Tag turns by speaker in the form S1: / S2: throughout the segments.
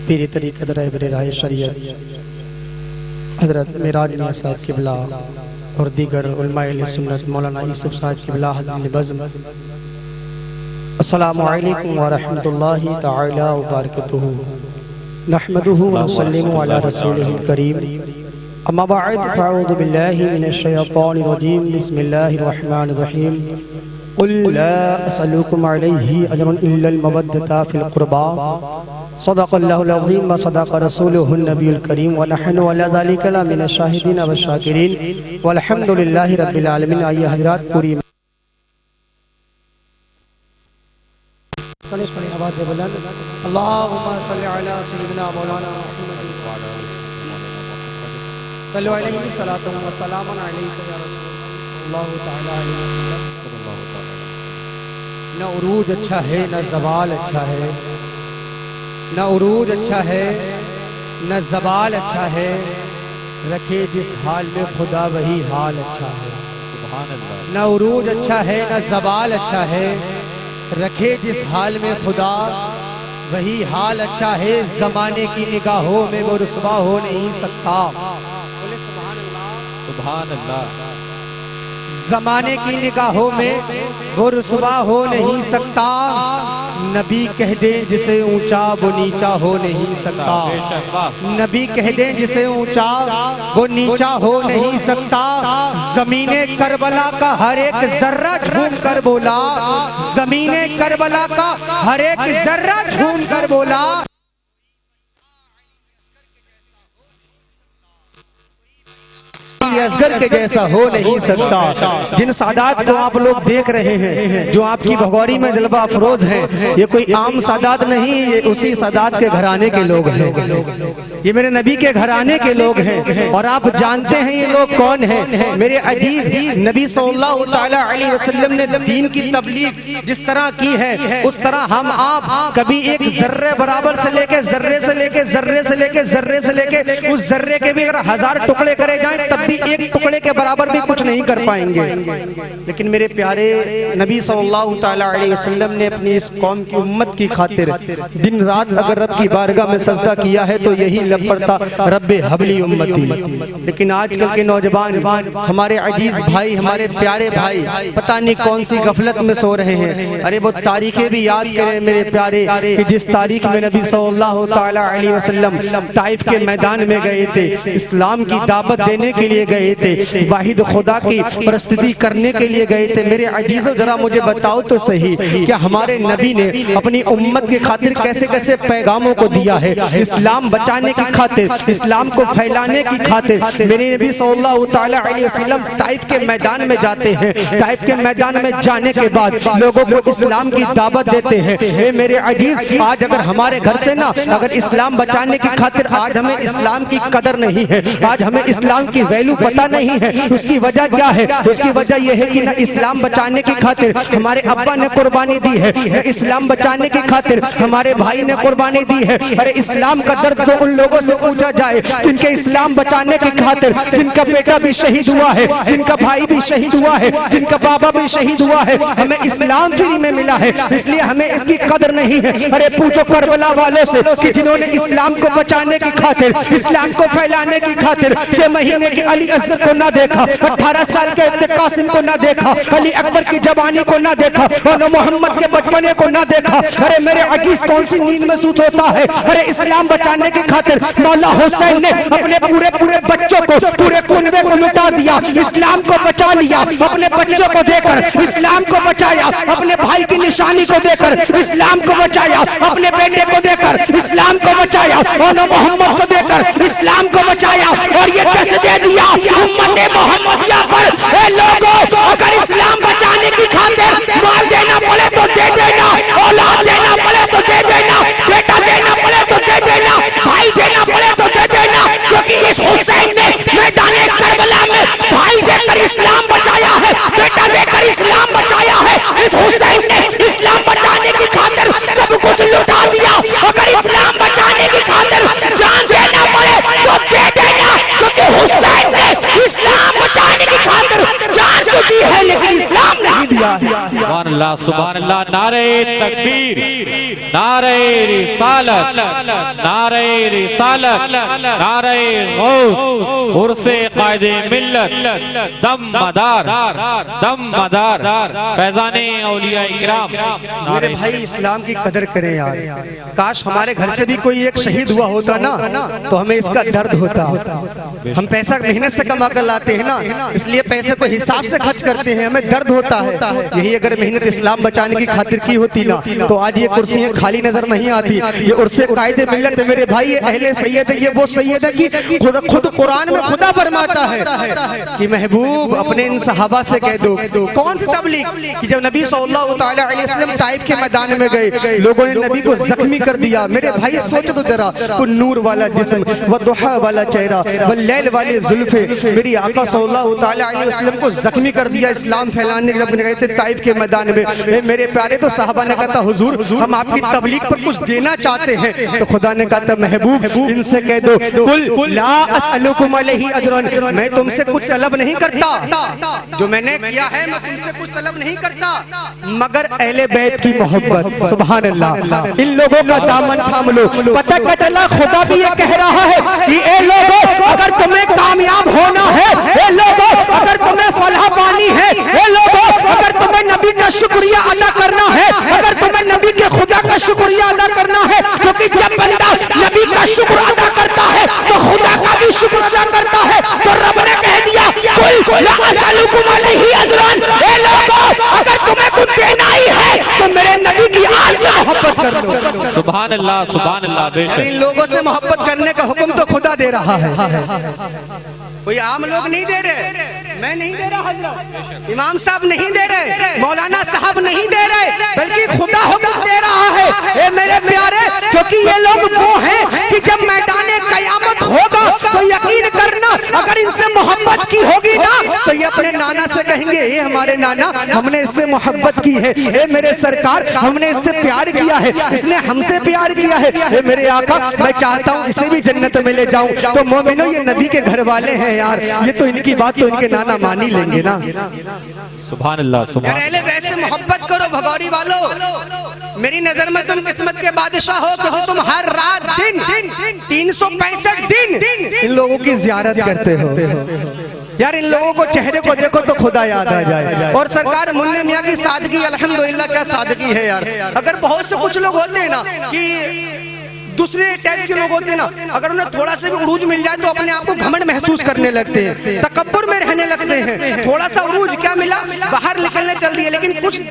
S1: पीर तरीक़त रहबर राह शरीयत हज़रत मिराज मियां साहब क़िबला और दीगर उलमाए अहले सुन्नत मौलाना यूसुफ साहब क़िबला हज़रत बज़्म, अस्सलामु अलैकुम व रहमतुल्लाहि तआला व बरकातुहू। नहमदुहु व नसल्लिमु अला रसूलिहिल करीम। अम्मा बअद फ़अऊज़ु बिल्लाहि मिनश शैतानिर रजीम। बिस्मिल्लाहिर रहमानिर रहीम। क़ुल ला असअलुकुम अलैहि अजरन इल्लल मवद्दता फ़िल क़ुरबा। सदक़ल्लाहुल अज़ीम व सदक़ रसूलुहुन नबियुल करीम व नहनु अला ज़ालिका लमिनश शाहिदीन व शाकिरीन वल्हम्दुलिल्लाहि रब्बिल आलमीन। आइए हज़रात पूरी आवाज़ से बुलंद अल्लाहुम्मा सल्लि अला सय्यिदिना मौलाना मुहम्मद सल्लल्लाहु अलैहि सलातन व सलामन अलैका या रसूलल्लाह तआला अलैहि वसल्लम। न उरूज अच्छा है न ज़वाल अच्छा है, न उरूज अच्छा है न ज़वाल अच्छा है, रखे जिस हाल में खुदा वही हाल अच्छा है। सुभान अल्लाह। न उरूज अच्छा है न ज़वाल अच्छा है, रखे जिस हाल में खुदा वही हाल अच्छा है। ज़माने की निगाहों में वो रुसवा हो नहीं सकता। बोले सुभान अल्लाह। सुभान अल्लाह। ज़माने की निगाहों में वो रुसवा हो नहीं सकता। नबी कह दे जिसे ऊंचा वो नीचा हो नहीं सकता। नबी कह दे जिसे ऊंचा वो नीचा हो नहीं सकता। ज़मीने करबला का हर एक जर्रा झूम कर बोला, ज़मीने करबला का हर एक जर्रा झूम कर बोला, असगर के जैसा हो नहीं सकता। जिन सादात को आप लोग देख रहे हैं, जो आपकी भगौरी में जलवा अफरोज हैं, ये कोई आम सादात नहीं, ये उसी सादात के घराने के लोग हैं। ये मेरे नबी के घराने के लोग हैं और आप जानते हैं ये लोग कौन हैं। मेरे अजीज नबी सल्लल्लाहु तआला अलैहि वसल्लम ने दीन की तबलीग जिस तरह की है, उस तरह हम आप कभी एक जर्रे बराबर से लेके जर्रे से लेके जर्रे से लेके जर्रे से लेके उस जर्रे के भी अगर 1000 टुकड़े करे जाएं तब भी एक टुकड़े के बराबर भी कुछ नहीं कर पाएंगे। लेकिन मेरे प्यारे नबी सल्लल्लाहु तआला अलैहि वसल्लम ने अपनी इस कौम की उम्मत की खातिर दिन रात अगर रब की बारगाह में सजदा किया है तो यही लब पड़ता, रब्बे हबली उम्मती। लेकिन आजकल के नौजवान हमारे अजीज भाई, हमारे प्यारे भाई पता नहीं कौन सी गफलत में सो रहे हैं। अरे वो तारीखें भी याद करें मेरे प्यारे कि जिस तारीख में नबी सल्लल्लाहु तआला अलैहि वसल्लम ताइफ के मैदान में गए थे, इस्लाम की दावत देने के लिए गए थे, वाहिद खुदा की प्रस्तुति करने के लिए गए थे। मेरे अजीजों जरा मुझे बताओ तो सही, क्या हमारे नबी ने अपनी उम्मत की खातिर कैसे कैसे पैगामों को दिया है। इस्लाम बचाने की खातिर, इस्लाम को फैलाने की खातिर मेरे नबी सल्लल्लाहु तआला अलैहि वसल्लम ताइफ के मैदान में जाते हैं। ताइफ के मैदान में जाने के बाद लोगों को इस्लाम की दावत देते हैं। मेरे अजीज आज अगर हमारे घर से ना अगर इस्लाम बचाने की खातिर आज हमें इस्लाम की कदर नहीं है, आज हमें इस्लाम की वैल्यू पता नहीं है, उसकी वजह क्या है? उसकी वजह यह है कि न इस्लाम बचाने की खातिर हमारे अब्बा ने कुर्बानी दी है, न इस्लाम बचाने की खातिर हमारे भाई ने कुर्बानी दी है। अरे इस्लाम का दर्द तो उन लोगों से पूछा जाए जिनके इस्लाम बचाने की खातिर जिनका बेटा भी शहीद हुआ है, जिनका भाई भी शहीद हुआ है, जिनका बाबा भी शहीद हुआ है। हमें इस्लाम फ्री में मिला है, इसलिए हमें इसकी कदर नहीं है। अरे पूछो करबला वालों से कि जिन्होंने इस्लाम को बचाने की खातिर, इस्लाम को फैलाने की खातिर 6 महीने की अली असगर को ना देखा, 18 साल के कासिम को ना देखा, अली अकबर की जवानी को ना देखा और मोहम्मद के बचपने को ना देखा। अरे मेरे अजीज कौन सी नींद में सूत होता है। अरे इस्लाम बचाने की खातिर मौला हुसैन ने अपने पूरे पूरे बच्चों को, पूरे कुनबे को लुटा दिया, इस्लाम को बचा लिया। अपने बच्चों को देकर इस्लाम को बचाया, अपने भाई की निशानी को देकर इस्लाम को बचाया, अपने बेटे को देकर इस्लाम को बचाया और मोहम्मद को देकर इस्लाम को बचाया। और ये कैसे दे दिया उम्मते मोहम्मदिया पर। ए लोगों, अगर इस्लाम बचाने की खातिर माल देना पड़े तो दे देना, औलाद देना पड़े तो दे देना, बेटा देना पड़े तो दे देना, भाई देना पड़े तो दे देना, क्योंकि इस हुसैन ने मैदाने करबला में भाई देकर इस्लाम बचाया है, बेटा देकर इस्लाम बचाया है। इस हुसैन ने इस्लाम बचाने की खातिर सब कुछ लुटा दिया। अगर इस्लाम बचाने की खातिर जान देना पड़े तो दे देना, क्योंकि हुसैन ने इस्लाम बचाने की खातिर
S2: अल्लाह सुभान अल्लाह। नारे तकबीर, नारे रिसालत, नारे रिसालत, नारे गौस, उर्से कायदे मिल्लत, दम मदार, दम मदार, फैजाने औलिया इकराम।
S1: मेरे भाई इस्लाम की कदर करें यार। काश हमारे घर से भी कोई एक शहीद हुआ होता ना तो हमें इसका दर्द होता। हम पैसा मेहनत से कमा कर लाते हैं ना, इसलिए पैसे को हिसाब से खर्च करते हैं, हमें दर्द होता है। यही अगर मेहनत इस्लाम बचाने की खातिर की होती ना तो आज ये कुर्सियां खाली नजर नहीं आती। ये उर्से कायदे मिल्लत है मेरे भाई, ये अहले सैयद है, ये वो सैयद है कि खुद कुरान में खुदा फरमाता है कि महबूब अपने इन सहाबा से कह दो। कौन सी तबलीग कि जब नबी सल्लल्लाहु तआला अलैहि वसल्लम ताइफ के मैदान में गए, लोगों ने नबी को जख्मी कर दिया। मेरे भाई सोचो तो जरा, वो नूर वाला जिस्म, वो दुहा वाला चेहरा, वो लैल वाले जुल्फे, मेरी आका सल्लल्लाहु तआला अलैहि वसल्लम को जख्मी कर दिया इस्लाम फैलाने जब गए थे ताइफ के मैदान में। मेरे प्यारे तो साहबा ने कहा हुजूर हम आपकी तबलीग पर कुछ देना चाहते हैं। तो खुदा ने कहा महबूब इनसे कह दो कुल ला असअलुकुम अलैहि अजरन, मैं तुमसे कुछ तलब नहीं करता, जो मैंने किया है मैं तुमसे कुछ तलब नहीं करता मगर अहले बैत की मोहब्बत। सुभान अल्लाह। इन लोगों का दामन थाम लो। पता क्या चला, खुदा भी ये कह रहा है कि ए लोगों अगर तुम्हें कामयाब होना है, ए लोगों अगर तुम्हें फलाह पानी है, ए लोगों अगर तुम्हें नबी का शुक्रिया अदा करना है, अगर तुम्हें नबी के खुदा का शुक्रिया अदा करना है, क्योंकि जब बंदा नबी का शुक्र अदा करता है तो खुदा का भी शुक्र अदा करता है। तो रब ने कह दिया कुल ला असअलुकुम अलैहि अजरन, ए लोगों अगर तुम्हें कुछ देना ही है तो मेरे नबी की आल से मोहब्बत कर लो।
S2: सुभान अल्लाह, सुभान अल्लाह। बेशक
S1: इन लोगों से मोहब्बत करने का हुक्म तो खुदा दे रहा है, कोई आम लोग नहीं दे रहे। मैं नहीं दे रहा हजरत, इमाम साहब नहीं दे रहे, मौलाना साहब नहीं दे रहे, बल्कि खुदा हुक्म दे रहा है। ए मेरे प्यारे, क्योंकि ये लोग वो हैं कि जब मैदान कयामत होगा तो यकीन करना अगर इनसे मोहब्बत की होगी ना तो ये अपने नाना से कहेंगे ये हमारे नाना, हमने इससे मोहब्बत की है। ए मेरे सरकार, हमने इससे प्यार किया है, इसने हमसे प्यार किया है। ए मेरे आका, मैं चाहता हूँ इसे भी जन्नत में ले जाऊं। तो मोमिनो ये नबी के घर वाले हैं यार, ये तो इनकी बात तो इनके नाना मान ही लेंगे ना।
S2: सुभान अल्लाह, सुभान
S1: अल्लाह। वैसे मोहब्बत करो भगौरी वालों, मेरी नजर में तुम किस्मत के बादशाह हो, क्योंकि तुम हर रात दिन 365 दिन इन लोगों की जियारत करते हो यार। इन लोगों को चेहरे को देखो तो खुदा याद आ जाए। और सरकार मुन्ने मियां की सादगी, अल्हम्दुलिल्लाह क्या सादगी है यार। अगर बहुत से कुछ लोग होते हैं ना कि दूसरे टाइप के लोग होते हैं ना, अगर उन्हें थोड़ा सा भी उरूज मिल जाए तो अपने आप को घमंड महसूस करने लगते हैं, तकब्बुर में रहने लगते हैं। थोड़ा सा उरूज क्या मिला, बाहर निकलने चल दिए। लेकिन कुछ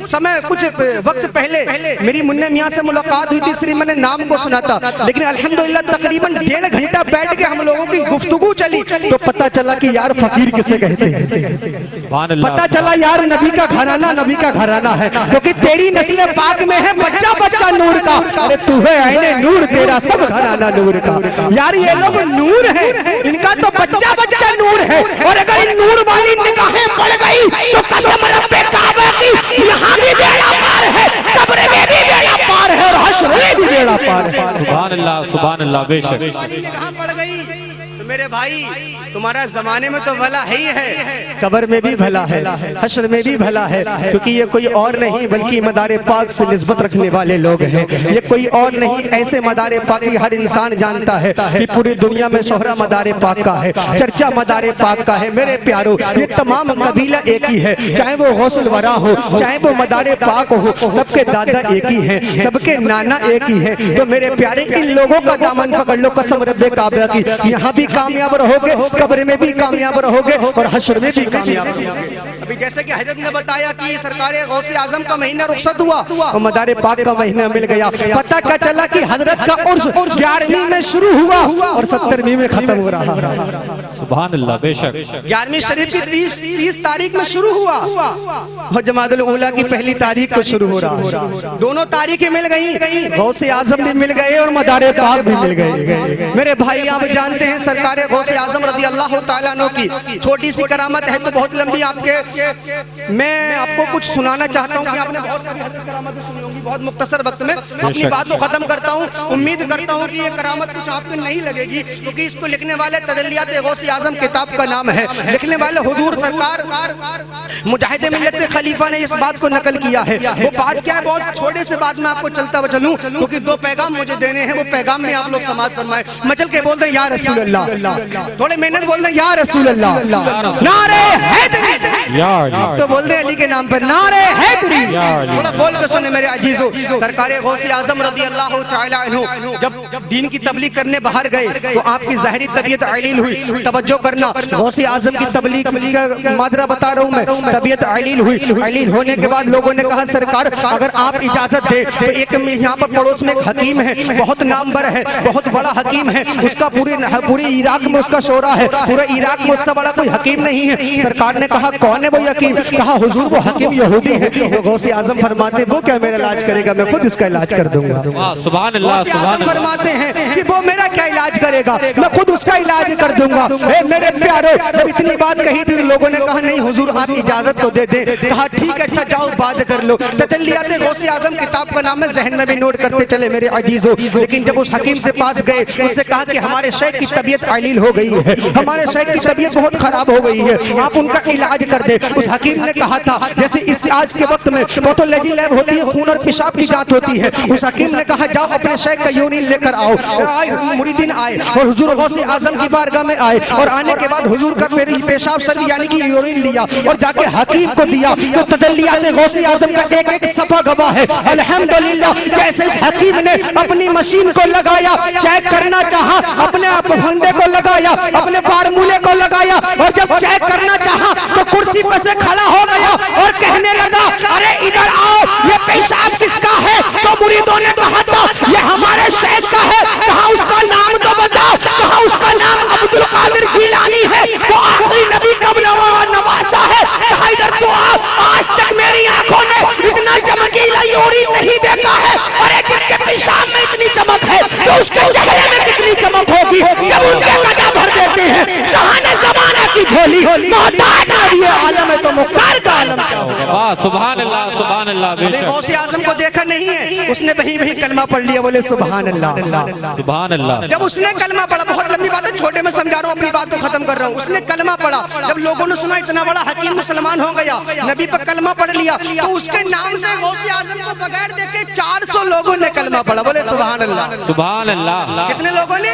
S1: समय, कुछ वक्त पहले मेरी मुन्ने मियां से मुलाकात हुई थी, सिर्फ मैंने नाम को सुना था, लेकिन अल्हम्दुलिल्लाह तकरीबन 1.5 घंटा बैठ के हम लोगों की गुफ्तगू चली तो पता चला कि यार फकीर किसे कहते हैं। पता चला यार नबी का घराना, नबी का घराना है, क्योंकि तेरी नस्ल पाक में है बच्चा बच्चा नूर का। अरे तू है आईने नूर, तेरा सब घराना नूर का। यार ये लोग नूर है, इनका तो बच्चा बच्चा नूर है। और अगर इन नूर वाली निगाहें पड़ गई तो कसम रब्बे काबा की, यहाँ भी बेड़ा पार है, कब्र में भी बेड़ा पार है, और हश्र में भी बेड़ा पार है।
S2: सुभान अल्लाह, सुभान अल्लाह। बेशक
S1: निगाह पड़ गई तो मेरे भाई तुम्हारा जमाने में तो भला ही है, कब्र में भी भला है, हश्र में भी भला है, क्योंकि ये कोई और नहीं बल्कि मदारे पाक से निस्बत रखने वाले लोग हैं। ये कोई और नहीं, ऐसे मदारे पाक की हर इंसान जानता है कि पूरी दुनिया में शोहरा मदारे पाक का है, चर्चा मदारे पाक का है। मेरे प्यारो, ये तमाम कबीला एक ही है, चाहे वो गौसुल वरा हो, चाहे वो मदारे पाक हो, सबके दादा एक ही हैं, सबके नाना एक ही हैं। तो मेरे प्यारे, इन लोगों का दामन पकड़ लो कसम रब्बे काबा की, यहाँ भी कामयाब रहोगे, कब्र में भी कामयाब रहोगे, और हश्र में भी कामयाब रहोगे। अभी जैसे कि हजरत ने बताया कि सरकार गौसे आजम का महीना रुखसत हुआ और मदारे पाक का महीना मिल गया। पता क्या चला कि हजरत का उर्स 11वीं में शुरू हुआ और 17वीं में खत्म हो रहा।
S2: सुभान अल्लाह। बेशक
S1: 11वीं शरीफ की 30 तारीख में शुरू हुआ और जमातुल ऊला की 1 तारीख को शुरू हो रहा। दोनों तारीखें मिल गई, गौसे आजम भी मिल गए और मदारे पाक भी मिल गए। मेरे भाई आप जानते हैं सरकार सरकार गौसे आजम रज़ी अल्लाह ताला अन्हु की छोटी सी करामत है तो बहुत लंबी आपके मैं आपको कुछ सुनाना चाहता हूँ कि आपने बहुत सारी हज़रत करामतें सुनी होंगी। बहुत मुख्तसर वक्त में अपनी बात को खत्म करता हूँ। उम्मीद करता हूँ कि ये करामत कुछ आपको नहीं लगेगी, क्योंकि इसको लिखने वाले तजल्लियात गौसे आजम किताब का नाम है। लिखने वाले हुजूर सरकार मुजाहिद मिल्लत खलीफा ने इस बात को नकल किया है। वो बात क्या है, बहुत छोटे से बात में आपको चलता चलूं, क्योंकि दो पैगाम मुझे देने हैं। वो पैगाम में आप लोग समाज फरमाए। मचल के बोल दें या रसूल अल्लाह, थोड़े मेहनत बोल दें या रसूल अल्लाह, नारे हैदरी, तो बोल दें अली के नाम पर नारे हैदरी। थोड़ा बोल के सुने मेरे अजीजों, सरकार गौसे आजम रज़ी अल्लाह तआला अन्हु जब दीन की तबलीग करने बाहर गए तो आपकी ज़ाहिरी तबीयत अलील हुई। तवज्जो करना, गौसे आजम की तबलीग का माजरा बता रहा हूँ मैं। तबीयत अलील हुई। अलील होने के बाद लोगों ने कहा सरकार अगर आप इजाजत दे तो एक यहाँ पर पड़ोस में एक हकीम है, बहुत नामवर है, बहुत बड़ा हकीम है, उसका पूरे इराक में उसका शोरा है, पूरे इराक में उससे बड़ा कोई हकीम नहीं है। सरकार ने कहा कौन है वो हकीम? कहा हुजूर वो हकीम यहूदी है। वो गौसे आजम फरमाते वो क्या मेरा इलाज करेगा, मैं खुद इसका इलाज कर दूंगा।
S2: सुभान अल्लाह, सुभान अल्लाह।
S1: फरमाते हैं कि वो मेरा क्या इलाज करेगा, मैं खुद उसका इलाज कर दूंगा। मेरे प्यारे, जब इतनी बात कही थी लोगों ने कहा नहीं हुजूर आप इजाजत तो दे दे। कहा ठीक है, अच्छा जाओ बात कर लो। तजल्लियात गौसे आजम किताब का नाम है, जहन में भी नोट करते चले मेरे अजीजों। लेकिन जब उस हकीम से पास गए, उससे कहा कि हमारे शेख की तबीयत अलील हो गई है, हमारे शेख की तबीयत बहुत खराब हो गई है, आप उनका इलाज कर दे। उस हकीम ने कहा था जैसे इस आज के वक्त में पैथोलॉजी लैब होती है, खून और पेशाब की जांच होती है। उस हकीम ने कहा जाओ अपने शेख का यूरिन लेकर आओ। मुरीदीन आए और हुजूर गौसे आजम की बारगाह में आए, और आने के बाद हुजूर का पेशाब सर यानी कि यूरिन लिया और जाके हकीम को दिया। तो तजल्लियात गौसे आजम का एक एक सफा गवाह है अल्हम्दुलिल्लाह। जैसे इस हकीम ने अपनी मशीन को लगाया, चेक करना चाहा, अपने फंदे को लगाया, अपने फार्मूले को लगाया, और जब चेक करना चाहा तो कुर्सी पर से खड़ा हो गया और कहने लगा अरे इधर आओ, ये पेशाब किसका है? तो मुरीदों ने कहा था ये हमारे शेख का है। कहा उसका नाम तो बताओ। कहा उसका नाम अब्दुल कादिर जिलानी है, वो आखिरी नबी कब नवासा है। कहा इधर तो आओ, आज तक मेरी आंखों ने इतना चमकीला यूरिन नहीं देखा है। अरे जिसके पेशाब में इतनी चमक है तो उसके चेहरे में कितनी चमक होगी जब उनके कटा भर देते हैं। शहाने ज़माना की झोली मोहताज नबी आलम है तो मुख्तार का आलम क्या होगा।
S2: वाह सुभान अल्लाह, सुभान अल्लाह। बेशक
S1: गौसे आजम को देखा नहीं है, उसने वही कलमा पढ़ लिया, बोले सुभान अल्लाह,
S2: सुभान अल्लाह।
S1: जब उसने कलमा पढ़ा, बहुत लंबी बात है, छोटे में समझा रहा हूँ, अपनी बात को खत्म कर रहा हूँ। उसने कलमा पढ़ा, जब लोगों ने सुना इतना बड़ा हकीम मुसलमान हो गया, नबी पर कलमा पढ़ लिया, तो उसके नाम से गौसे आजम को बगैर देखे 400 लोगों ने कलमा पढ़ा। बोले सुभान अल्लाह,
S2: सुभान अल्लाह।
S1: कितने लोगों ने?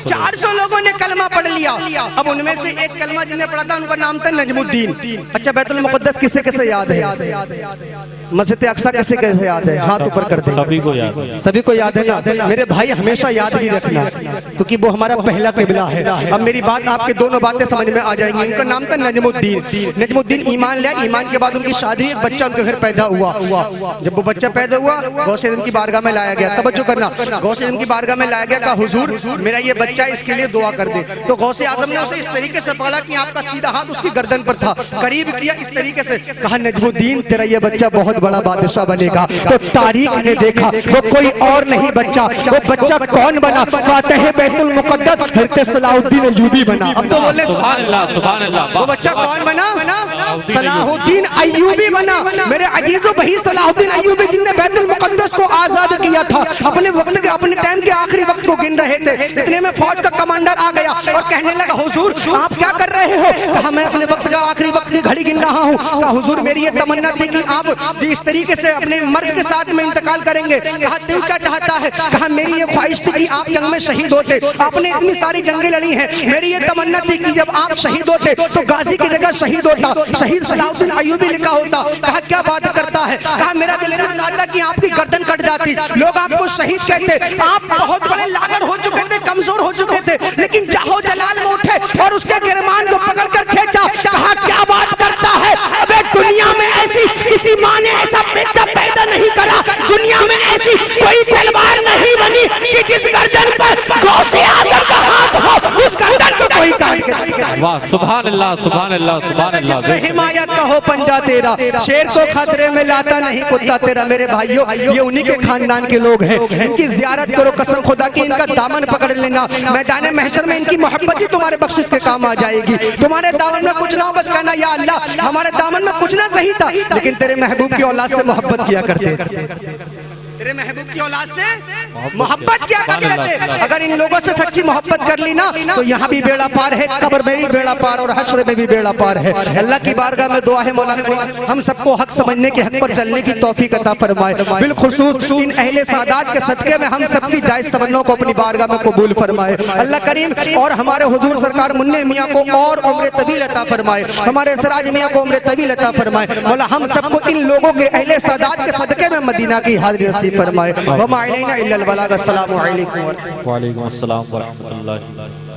S1: 400 लोगों ने कलमा पढ़ लिया। अब उनमें से एक कलमा जिन्हें पढ़ा था उनका नाम था नजमुद्दीन। अच्छा बैतुल मुक़द्दस किसे किसे याद है? मस्जिद अक्सा किसे कैसे याद है? हाथ ऊपर कर दे।
S2: सभी को याद है,
S1: सभी को याद है ना? मेरे भाई हमेशा याद भी रखना, क्योंकि वो हमारा पहला क़िबला है। अब मेरी बात आपके दोनों बातें समझ में आ जाएंगी। उनका नाम था नजमुद्दीन। नजमुद्दीन ईमान लिया, ईमान के बाद उनकी शादी, एक बच्चा उनके घर पैदा हुआ। जब वो बच्चा पैदा हुआ गौसे आज़म की बारगाह में लाया गया। तवज्जो करना, गौसे आज़म की बारगाह में लाया गया, कहा हुजूर मेरा ये बच्चा, इसके लिए दुआ कर दे। तो गौसे आज़म ने उसे इस तरीके से पढ़ा कि आपका सीधा हाथ उसकी गर्दन पर था, करीब किया इस तरीके से, कहा नजमुद्दीन तेरा ये बच्चा बहुत बड़ा बादशाह बनेगा। तो तारीख ने देखा वो कोई और नहीं बच्चा, वो बच्चा कौन बना? फातिह बैतुल मुक़द्दस हज़रत सलाहुद्दीन अय्यूबी बना। अब तो बोले
S2: सुभान अल्लाह, सुभान अल्लाह।
S1: वो बच्चा कौन बना? सलाहुद्दीन अय्यूबी बना। मेरे अजीजों, वही सलाहुद्दीन अय्यूबी जिनने बैतुल मुक़द्दस को आजाद किया था। अपने वक्त के, अपने टाइम के आखिरी वक्त को गिन रहे थे, इतने में फौज का कमांडर आ गया और कहने लगा हुजूर आप क्या कर रहे हो? कहा मैं अपने वक्त का आखिरी वक्त की घड़ी गिन रहा हूँ। कहा हुजूर मेरी ये तमन्ना थी कि आप इस तरीके से अपने मर्ज के साथ में इंतकाल करेंगे। कहा तू क्या चाहता है? कहा मेरी ये ख्वाहिश थी कि आप जंग में शहीद होते, आपने इतनी सारी जंगें लड़ी हैं, मेरी ये तमन्ना थी कि जब आप शहीद होते तो गाजी की जगह शहीद होता, शहीद सलाहुद्दीन अय्यूबी लिखा होता। कहा क्या बात करता है? कहा मेरा दिल चाहता कि आपकी गर्दन कट जाती, लोग आपको शहीद कहते, आप बहुत बड़े लागर हो चुके थे, कमजोर हो चुके थे, लेकिन जाहो जलाल में उठे और उसके गिरमान को पकड़ कर खींचा। कहा क्या बात करता है? अबे दुनिया में ऐसी किसी माँ ने ऐसा बेटा पैदा नहीं करा, दुनिया में ऐसी कोई तलवार नहीं बनी कि जिस गर्दन पर गौसे आज़म का हाथ हो उस गर्दन को कोई काट के
S2: वाह सुभान अल्लाह सुभान अल्लाह सुभान अल्लाह बेशक
S1: हिमायत का हो पंजा तेरा, शेर को खतरे में लाता नहीं कुत्ता तेरा। मेरे भाइयों, ये उन्हीं के खानदान के लोग हैं। इनकी जियारत करो, कसम खुदा की इनका दामन पकड़ लेना। मैदान महशर में इनकी मोहब्बत ही तुम्हारे बख्शिश के काम आ जाएगी। तुम्हारे दामन में कुछ ना हो, बस कहना या अल्लाह हमारे दामन में कुछ ना सही था, लेकिन तेरे महबूब की औलाद से मोहब्बत किया करते, तेरे महबूब की औलाद से मोहब्बत क्या करते थे। अगर इन लोगों से सच्ची मोहब्बत कर ली ना, तो यहाँ भी बेड़ा पार है, कब्र में भी बेड़ा पार और हश्र में भी बेड़ा पार है। अल्लाह की बारगाह में दुआ है मौला हम सबको हक समझने के, हक पर चलने की तौफीक अता फरमाए। बिलखुसूस इन अहले सादात के सदके में हम सबकी जायज़ तमन्नों को अपनी बारगाह में कबूल फरमाए अल्लाह करीम, और हमारे हुजूर सरकार मुन्ने मियाँ को और उम्र तवील अता फरमाए, हमारे सिराज मियाँ को उम्र तवील अता फरमाए। मौला हम सबको इन लोगों के अहले सादात के सदके में मदीना की हाज़िरी नसीब फरमाए। वमा अलैना इल्लल बलाग। अस्सलामु अलैकुम।
S2: वालेकुम अस्सलाम व रहमतुल्लाहि।